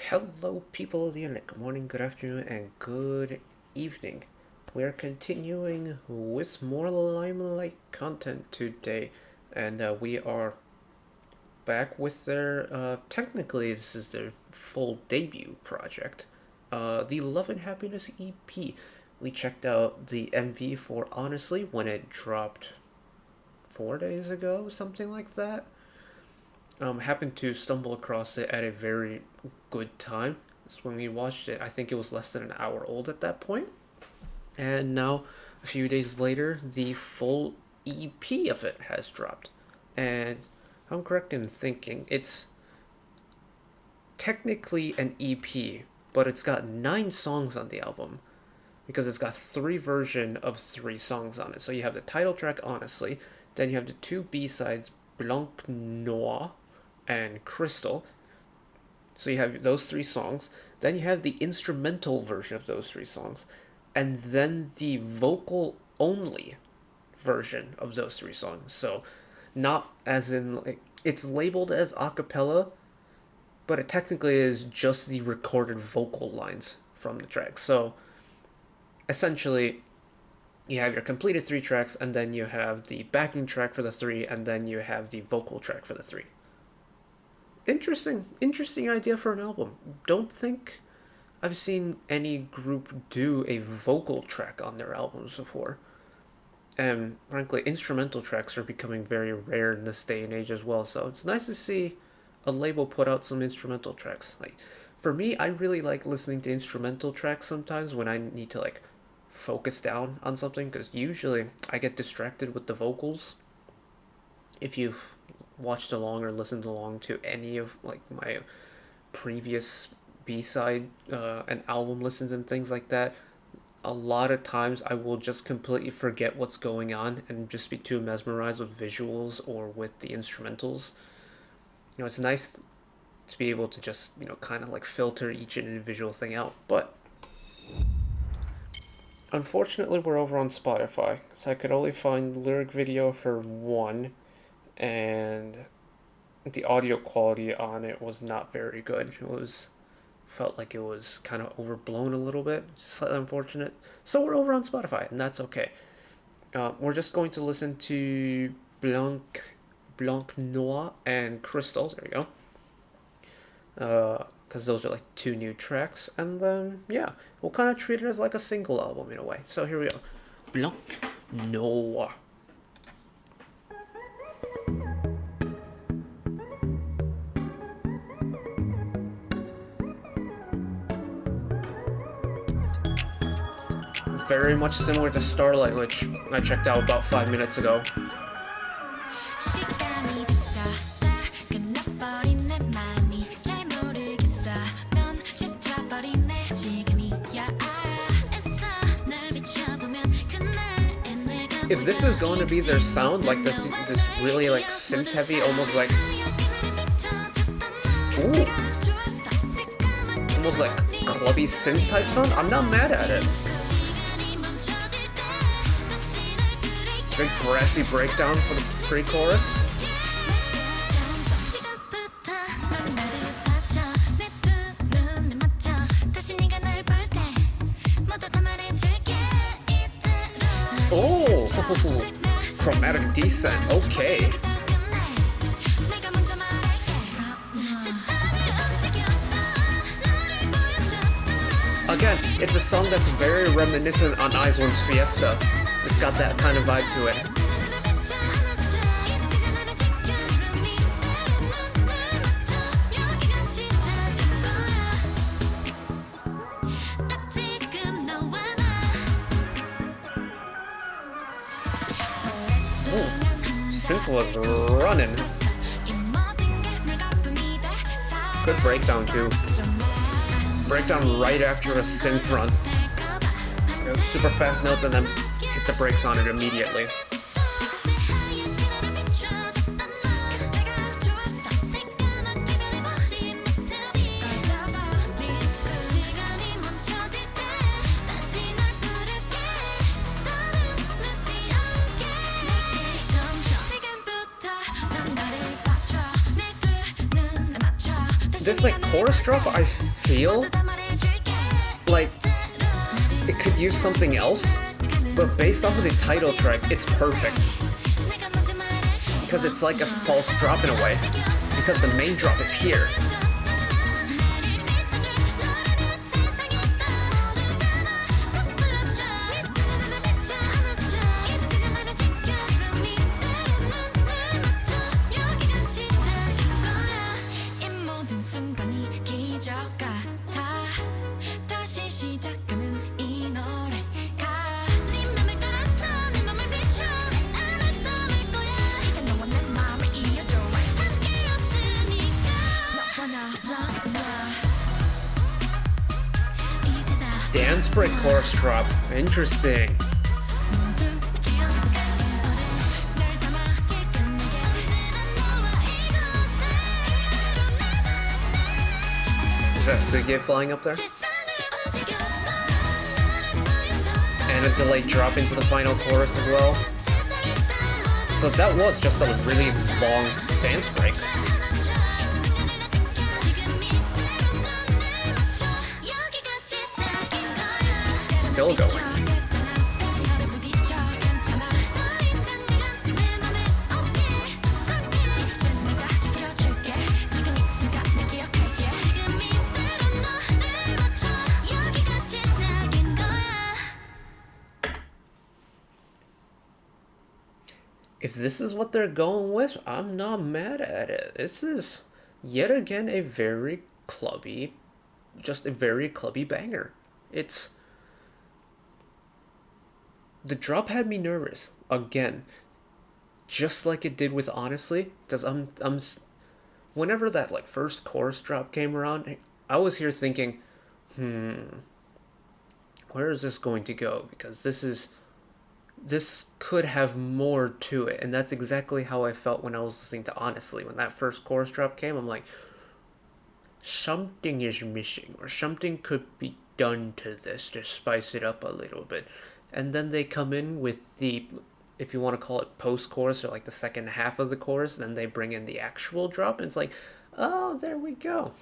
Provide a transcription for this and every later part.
Hello, people of the internet. Good morning, good afternoon, and good evening. We are continuing with more LimeLight content today, and we are back with their, technically this is their full debut project, the Love and Happiness EP. We checked out the MV for Honestly when it dropped 4 days ago, something like that. Happened to stumble across it at a very good time. So when we watched it, I think it was less than an hour old at that point. And now, a few days later, the full EP of it has dropped. And I'm correct in thinking it's technically an EP, but it's got 9 songs on the album because it's got 3 versions of 3 songs on it. So you have the title track, Honestly, then you have the 2 B-sides, Blanc Noir and Crystal. So you have those 3 songs. Then you have the instrumental version of those 3 songs. And then the vocal only version of those 3 songs. So not as in, like, it's labeled as a cappella, but it technically is just the recorded vocal lines from the track. So essentially, you have your completed 3 tracks, and then you have the backing track for the 3, and then you have the vocal track for the 3. Interesting idea for an album. Don't think I've seen any group do a vocal track on their albums before. And frankly, instrumental tracks are becoming very rare in this day and age as well, so it's nice to see a label put out some instrumental tracks. Like, for me, I really like listening to instrumental tracks sometimes when I need to, like, focus down on something, because usually I get distracted with the vocals. If you've watched along or listened along to any of, like, my previous B-side and album listens and things like that, a lot of times I will just completely forget what's going on and just be too mesmerized with visuals or with the instrumentals. It's nice to be able to just, kind of like filter each individual thing out. But unfortunately, we're over on Spotify, so I could only find the lyric video for 1, and the audio quality on it was not very good. Felt like it was kind of overblown a little bit, slightly unfortunate. So we're over on Spotify, and that's okay. We're just going to listen to Blanc Noir and Crystal. There we go. Because those are like 2 new tracks, and then yeah, we'll kind of treat it as like a single album in a way. So here we go, Blanc Noir. Very much similar to Starlight, which I checked out about 5 minutes ago. If this is going to be their sound, like this really like synth heavy, almost like, ooh, almost like clubby synth type sound, I'm not mad at it. Big brassy breakdown for the pre-chorus. Oh, chromatic descent. Okay. Again, it's a song that's very reminiscent on Iceland's Fiesta. It's got that kind of vibe to it. Synth was running. Good breakdown too. Breakdown right after a synth run. Super fast notes and then hit the brakes on it immediately. this like chorus drop, I feel like it could use something else, but based off of the title track, it's perfect. Because it's like a false drop in a way, because the main drop is here. Dance break chorus drop. Interesting. Is that Suge flying up there? And a delayed drop into the final chorus as well. So that was just a really long dance break. Still going. If this is what they're going with, I'm not mad at it. This is yet again a very clubby, just a very clubby banger. The drop had me nervous again, just like it did with Honestly, because whenever that like first chorus drop came around, I was here thinking, where is this going to go? Because this could have more to it, and that's exactly how I felt when I was listening to Honestly. When that first chorus drop came, I'm like, something is missing, or something could be done to this to spice it up a little bit. And then they come in with the, if you want to call it post-chorus, or like the second half of the chorus, then they bring in the actual drop, and it's like, oh, there we go.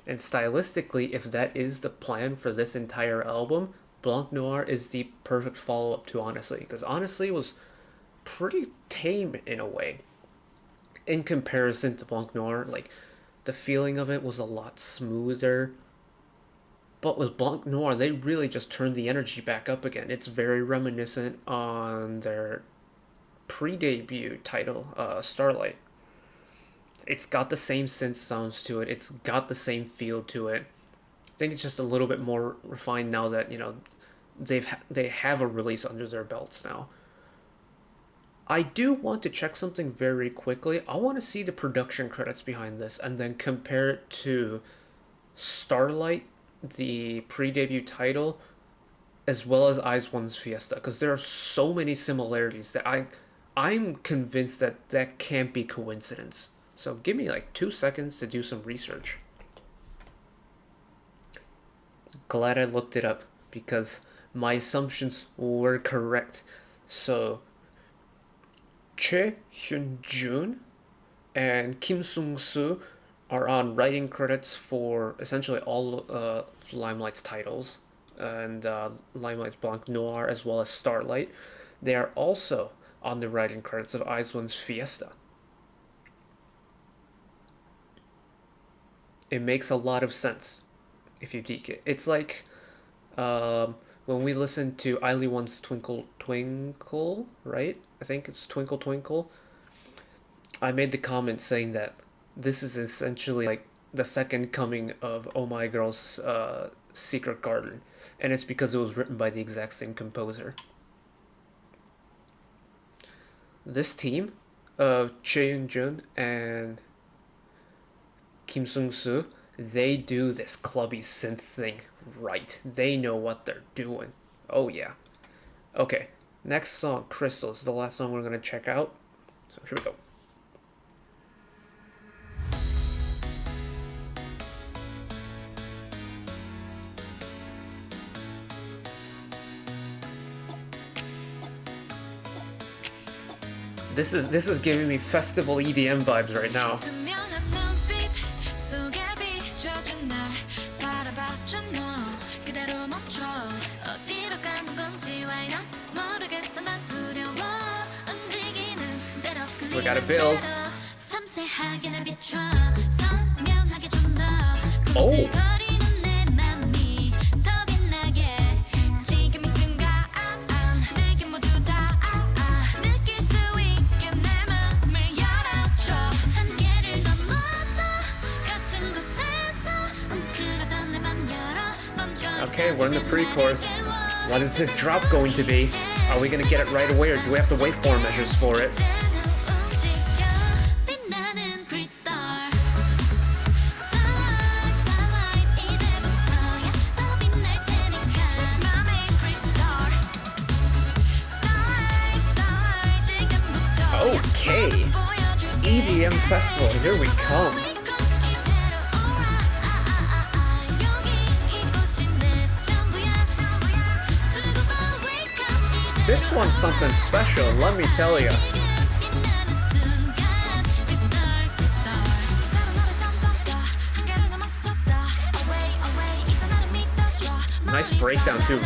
And stylistically, if that is the plan for this entire album, Blanc Noir is the perfect follow-up to Honestly, because Honestly was pretty tame in a way. In comparison to Blanc Noir, like, the feeling of it was a lot smoother. But with Blanc Noir, they really just turned the energy back up again. It's very reminiscent on their pre-debut title, Starlight. It's got the same synth sounds to it. It's got the same feel to it. I think it's just a little bit more refined now that, you know, they have a release under their belts now. I do want to check something very quickly. I want to see the production credits behind this and then compare it to Starlight, the pre-debut title, as well as Eyes One's Fiesta, because there are so many similarities that I'm convinced that can't be coincidence. So give me like 2 seconds to do some research. Glad I looked it up, because my assumptions were correct. So Che Hyun-jun and Kim Sung-soo are on writing credits for essentially all LimeLight's titles, and LimeLight's Blanc Noir as well as Starlight. They are also on the writing credits of Eyes One's Fiesta. It makes a lot of sense if you geek it. It's like when we listened to Eily One's Twinkle Twinkle, right? I think it's Twinkle Twinkle. I made the comment saying that this is essentially like the second coming of Oh My Girl's Secret Garden, and it's because it was written by the exact same composer. This team of Che Hyun-jun and Kim Sung-soo, they do this clubby synth thing right. They know what they're doing. Oh yeah. Okay, next song, Crystal, is the last song we're gonna check out. So here we go. This is giving me festival EDM vibes right now. Gotta build. Oh. Okay, we're in the pre-chorus. What is this drop going to be? Are we gonna get it right away, or do we have to wait 4 measures for it? Okay, EDM Festival, here we come. This one's something special, let me tell you. Nice breakdown too.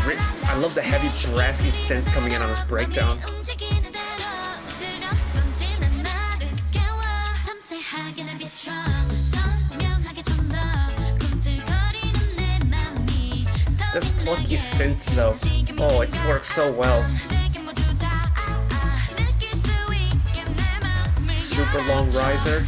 I love the heavy brassy synth coming in on this breakdown. This plucky synth though, oh, it works so well. Super long riser.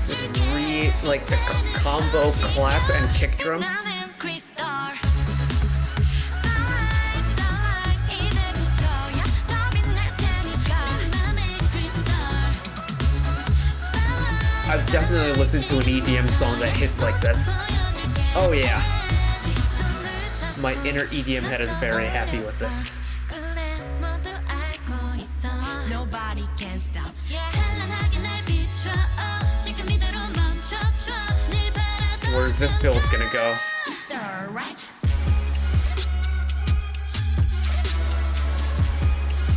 Just like the combo clap and kick drum. I've definitely listened to an EDM song that hits like this. Oh yeah. My inner EDM head is very happy with this. Where's this build gonna go?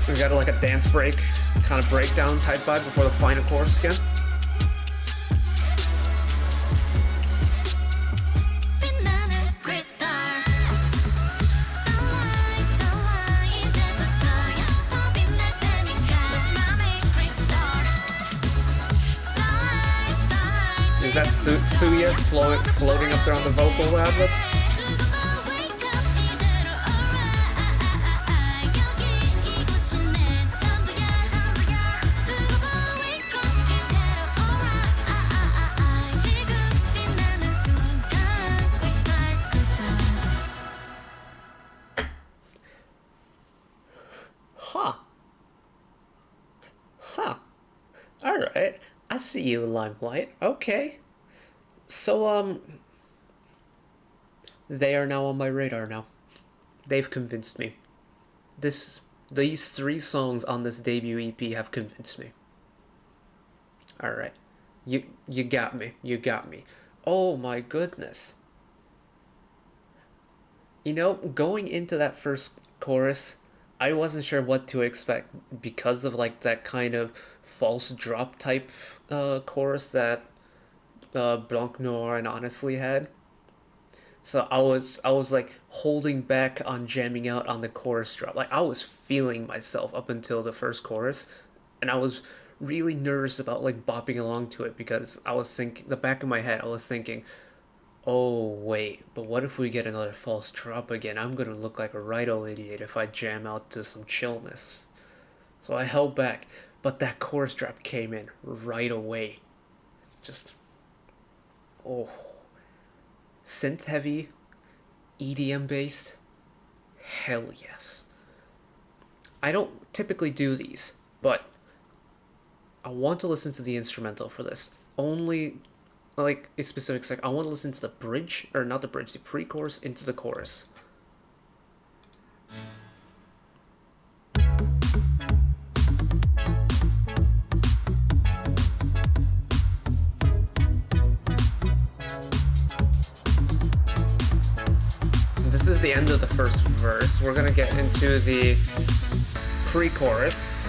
We got like a dance break, kind of breakdown type vibe before the final chorus again. Is that Suya floating up there on the vocal ad-libs? Huh. Alright. I see you, LimeLight. Okay. So, they are now on my radar now. They've convinced me. These 3 songs on this debut EP have convinced me. Alright. You got me. You got me. Oh my goodness. You know, going into that first chorus, I wasn't sure what to expect because of like that kind of false drop type chorus that Blanc Noir and Honestly had. So I was like holding back on jamming out on the chorus drop. Like I was feeling myself up until the first chorus, and I was really nervous about like bopping along to it because I was thinking, the back of my head, I was thinking, oh wait, but what if we get another false drop again? I'm gonna look like a right old idiot if I jam out to some chillness. So I held back, but that chorus drop came in right away. Just, oh, synth heavy, EDM based, hell yes. I don't typically do these, but I want to listen to the instrumental for this. Only like a specific sec. I want to listen to the bridge, or not the bridge, the pre-chorus into the chorus. This is the end of the first verse. We're gonna get into the pre-chorus.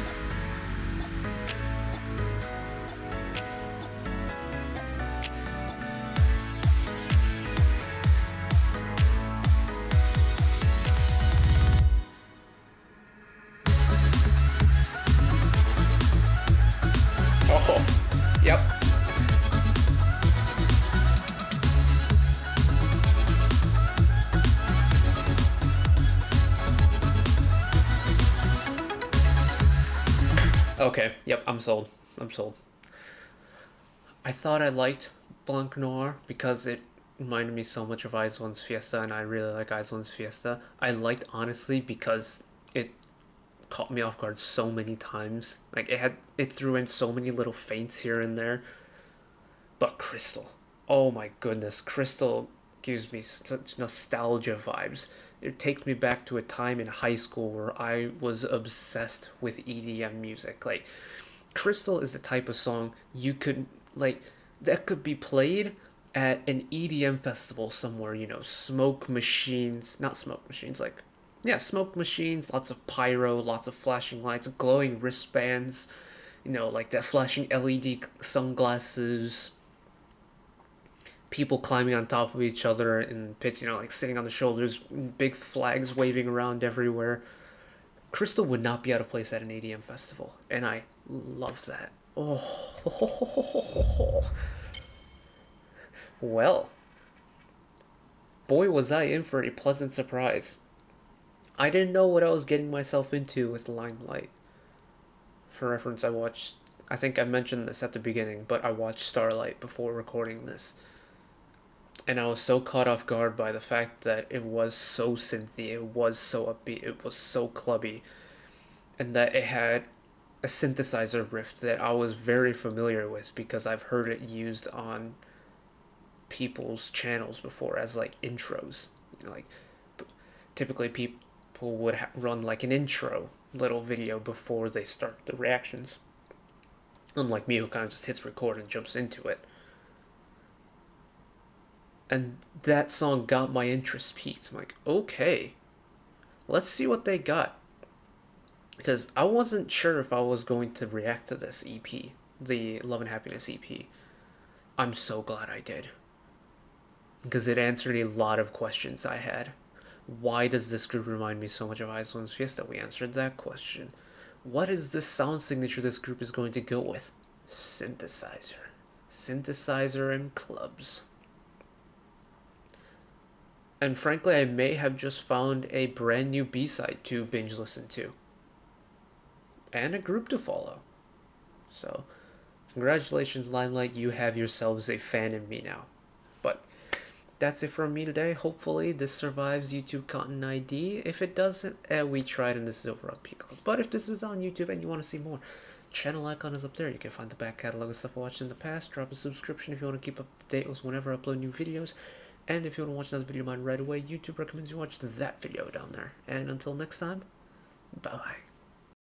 Okay, yep, I'm sold. I'm sold. I thought I liked Blanc Noir because it reminded me so much of Eyes One's Fiesta, and I really like Eyes One's Fiesta. I liked honestly because it caught me off guard so many times. Like it threw in so many little feints here and there. But Crystal, oh my goodness, Crystal gives me such nostalgia vibes. It takes me back to a time in high school where I was obsessed with EDM music. Like Crystal is the type of song you could like that could be played at an EDM festival somewhere, smoke machines, not smoke machines, like yeah, smoke machines, lots of pyro, lots of flashing lights, glowing wristbands, like that flashing LED sunglasses, people climbing on top of each other in pits, like sitting on the shoulders, big flags waving around everywhere. Crystal would not be out of place at an EDM festival, and I love that. Oh, well, boy, was I in for a pleasant surprise. I didn't know what I was getting myself into with LimeLight. For reference, I think I mentioned this at the beginning, but I watched Starlight before recording this. And I was so caught off guard by the fact that it was so synthy, it was so upbeat, it was so clubby, and that it had a synthesizer riff that I was very familiar with because I've heard it used on people's channels before as like intros. Like typically people would run like an intro little video before they start the reactions. Unlike me, who kind of just hits record and jumps into it. And that song got my interest peaked. I'm like, okay, let's see what they got. Because I wasn't sure if I was going to react to this EP, the Love and Happiness EP. I'm so glad I did. Because it answered a lot of questions I had. Why does this group remind me so much of Eyes One's Fiesta? We answered that question. What is the sound signature this group is going to go with? Synthesizer. Synthesizer and clubs. And frankly, I may have just found a brand new B-side to binge listen to. And a group to follow. So, congratulations, LimeLight. You have yourselves a fan in me now. But that's it from me today. Hopefully, this survives YouTube Content ID. If it doesn't, we tried and this is over on Peacock. But if this is on YouTube and you want to see more, channel icon is up there. You can find the back catalog of stuff I watched in the past. Drop a subscription if you want to keep up to date with whenever I upload new videos. And if you want to watch another video of mine right away, YouTube recommends you watch that video down there. And until next time, bye-bye.